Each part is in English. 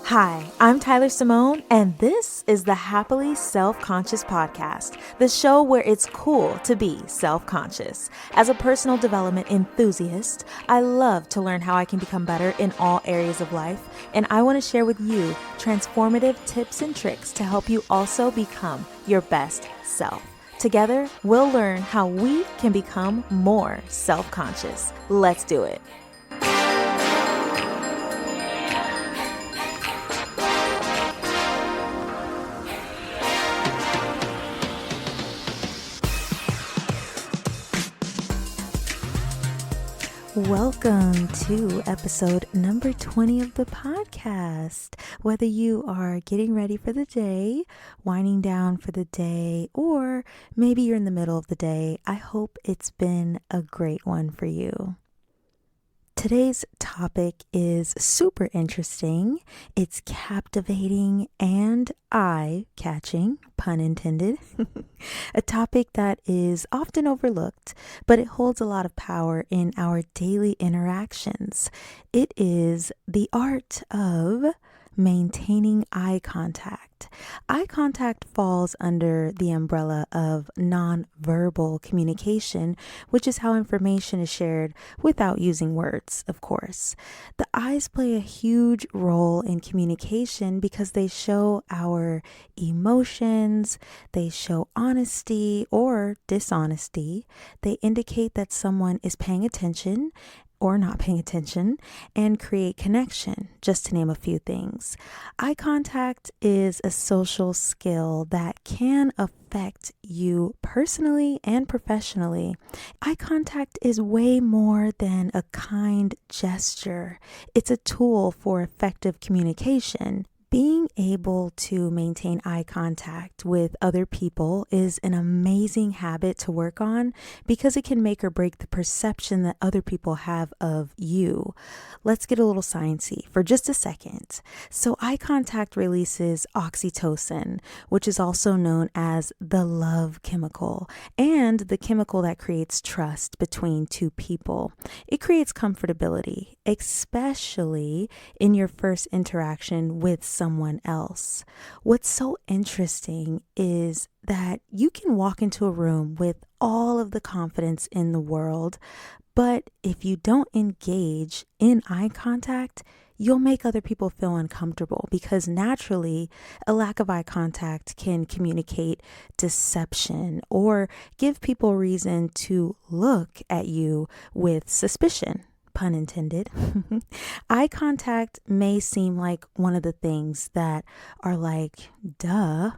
Hi, I'm Tyler Simone, and this is the Happily Self-Conscious podcast, the show where it's cool to be self-conscious. As a personal development enthusiast, I love to learn how I can become better in all areas of life, and I want to share with you transformative tips and tricks to help you also become your best self. Together, we'll learn how we can become more self-conscious. Let's do it. Welcome to episode number 20 of the podcast. Whether you are getting ready for the day, winding down for the day, or maybe you're in the middle of the day, I hope it's been a great one for you. Today's topic is super interesting. It's captivating and eye-catching, pun intended. A topic that is often overlooked, but it holds a lot of power in our daily interactions. It is the art of maintaining eye contact. Eye contact falls under the umbrella of nonverbal communication, which is how information is shared without using words, of course. The eyes play a huge role in communication because they show our emotions, they show honesty or dishonesty, they indicate that someone is paying attention or not paying attention, and create connection, just to name a few things. Eye contact is a social skill that can affect you personally and professionally. Eye contact is way more than a kind gesture. It's a tool for effective communication. Being able to maintain eye contact with other people is an amazing habit to work on because it can make or break the perception that other people have of you. Let's get a little sciencey for just a second. So eye contact releases oxytocin, which is also known as the love chemical, and the chemical that creates trust between two people. It creates comfortability, especially in your first interaction with someone else. What's so interesting is that you can walk into a room with all of the confidence in the world, but if you don't engage in eye contact, you'll make other people feel uncomfortable because naturally a lack of eye contact can communicate deception or give people reason to look at you with suspicion. Pun intended. Eye contact may seem like one of the things that are like, duh,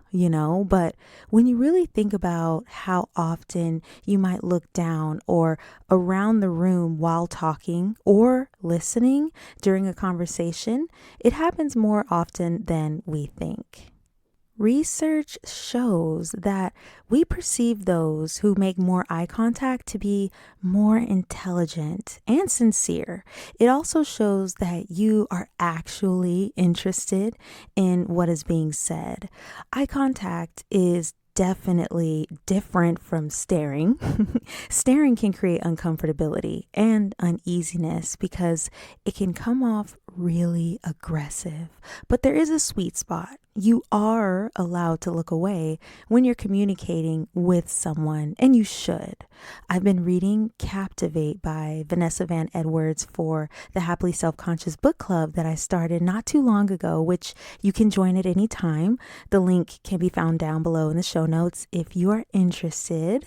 but when you really think about how often you might look down or around the room while talking or listening during a conversation, it happens more often than we think. Research shows that we perceive those who make more eye contact to be more intelligent and sincere. It also shows that you are actually interested in what is being said. Eye contact is definitely different from staring. Staring can create uncomfortability and uneasiness because it can come off really aggressive. But there is a sweet spot. You are allowed to look away when you're communicating with someone, and you should. I've been reading Captivate by Vanessa Van Edwards for the Happily Self-Conscious book club that I started not too long ago, which you can join at any time. The link can be found down below in the show notes if you are interested.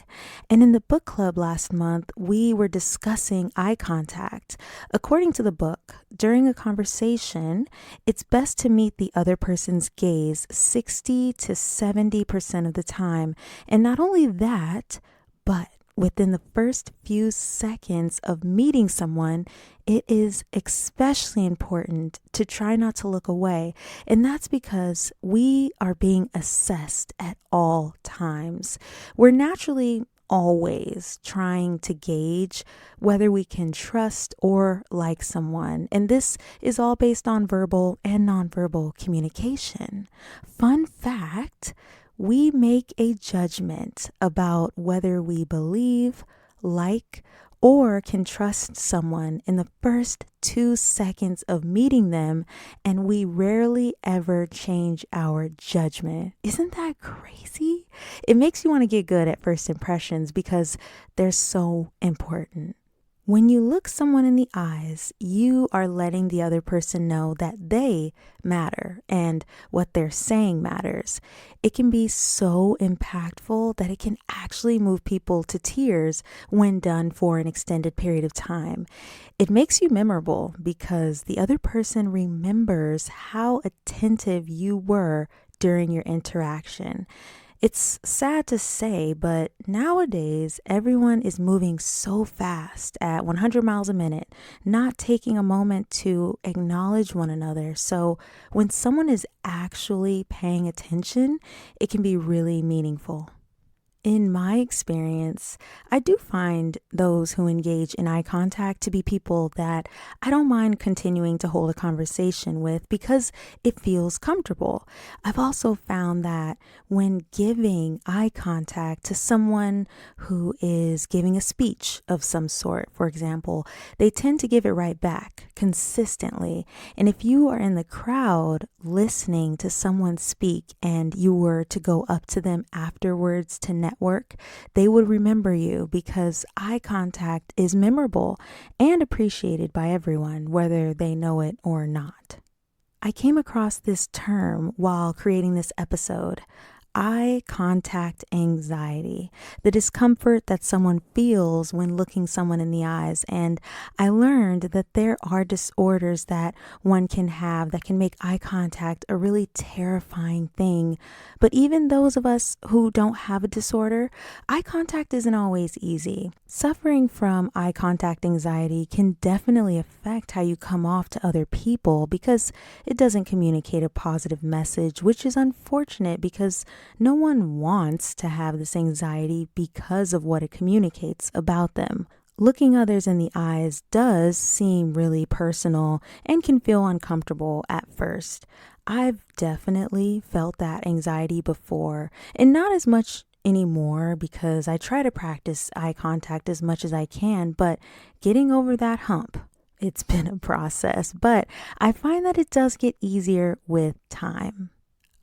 And in the book club last month, we were discussing eye contact. According to the book, during a conversation, it's best to meet the other person's gaze 60 to 70% of the time. And not only that, but within the first few seconds of meeting someone, it is especially important to try not to look away. And that's because we are being assessed at all times. We're naturally always trying to gauge whether we can trust or like someone. And this is all based on verbal and nonverbal communication. Fun fact, we make a judgment about whether we believe, like, or can trust someone in the first 2 seconds of meeting them, and we rarely ever change our judgment. Isn't that crazy? It makes you want to get good at first impressions because they're so important. When you look someone in the eyes, you are letting the other person know that they matter and what they're saying matters. It can be so impactful that it can actually move people to tears when done for an extended period of time. It makes you memorable because the other person remembers how attentive you were during your interaction. It's sad to say, but nowadays everyone is moving so fast at 100 miles a minute, not taking a moment to acknowledge one another. So when someone is actually paying attention, it can be really meaningful. In my experience, I do find those who engage in eye contact to be people that I don't mind continuing to hold a conversation with because it feels comfortable. I've also found that when giving eye contact to someone who is giving a speech of some sort, for example, they tend to give it right back consistently. And if you are in the crowd listening to someone speak and you were to go up to them afterwards to network, they would remember you because eye contact is memorable and appreciated by everyone, whether they know it or not. I came across this term while creating this episode. Eye contact anxiety, the discomfort that someone feels when looking someone in the eyes. And I learned that there are disorders that one can have that can make eye contact a really terrifying thing. But even those of us who don't have a disorder, eye contact isn't always easy. Suffering from eye contact anxiety can definitely affect how you come off to other people because it doesn't communicate a positive message, which is unfortunate because no one wants to have this anxiety because of what it communicates about them. Looking others in the eyes does seem really personal and can feel uncomfortable at first. I've definitely felt that anxiety before, and not as much anymore because I try to practice eye contact as much as I can, but getting over that hump, it's been a process, but I find that it does get easier with time.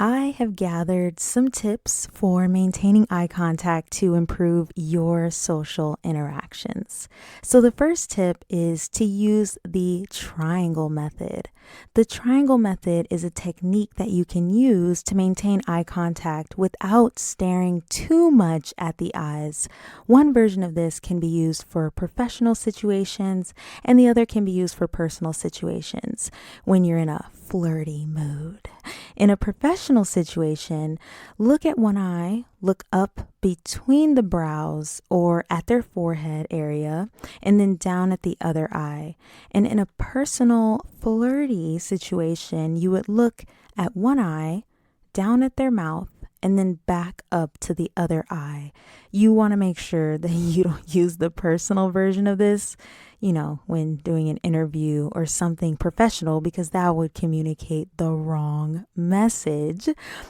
I have gathered some tips for maintaining eye contact to improve your social interactions. So the first tip is to use the triangle method. The triangle method is a technique that you can use to maintain eye contact without staring too much at the eyes. One version of this can be used for professional situations, and the other can be used for personal situations when you're in a flirty mood. In a professional situation, look at one eye, look up between the brows or at their forehead area, and then down at the other eye. And in a personal flirty situation, you would look at one eye, down at their mouth, and then back up to the other eye. You want to make sure that you don't use the personal version of this, when doing an interview or something professional, because that would communicate the wrong message.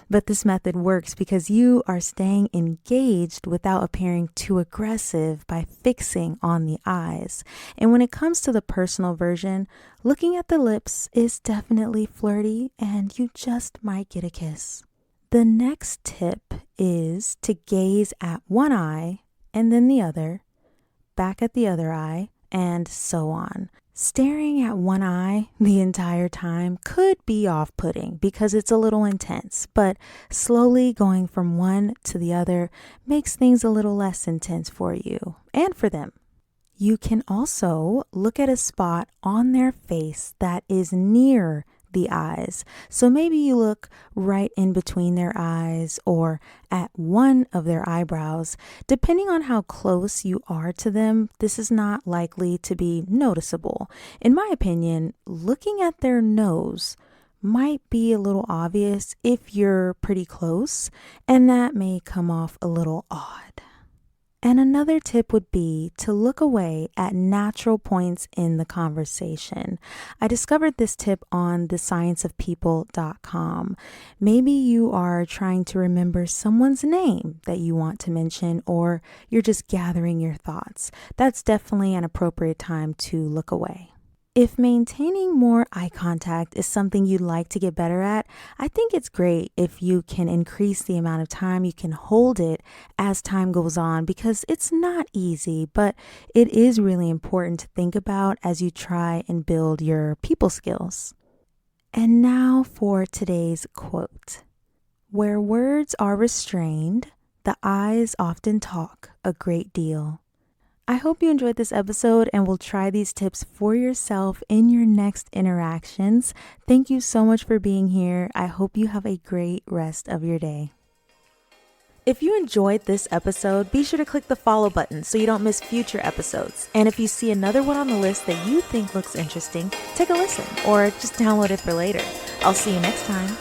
But this method works because you are staying engaged without appearing too aggressive by fixing on the eyes. And when it comes to the personal version, looking at the lips is definitely flirty and you just might get a kiss. The next tip is to gaze at one eye and then the other, back at the other eye, and so on. Staring at one eye the entire time could be off-putting because it's a little intense, but slowly going from one to the other makes things a little less intense for you and for them. You can also look at a spot on their face that is near the eyes. So maybe you look right in between their eyes or at one of their eyebrows. Depending on how close you are to them, this is not likely to be noticeable. In my opinion, looking at their nose might be a little obvious if you're pretty close, and that may come off a little odd. And another tip would be to look away at natural points in the conversation. I discovered this tip on thescienceofpeople.com. Maybe you are trying to remember someone's name that you want to mention, or you're just gathering your thoughts. That's definitely an appropriate time to look away. If maintaining more eye contact is something you'd like to get better at, I think it's great if you can increase the amount of time you can hold it as time goes on, because it's not easy, but it is really important to think about as you try and build your people skills. And now for today's quote. Where words are restrained, the eyes often talk a great deal. I hope you enjoyed this episode and will try these tips for yourself in your next interactions. Thank you so much for being here. I hope you have a great rest of your day. If you enjoyed this episode, be sure to click the follow button so you don't miss future episodes. And if you see another one on the list that you think looks interesting, take a listen or just download it for later. I'll see you next time.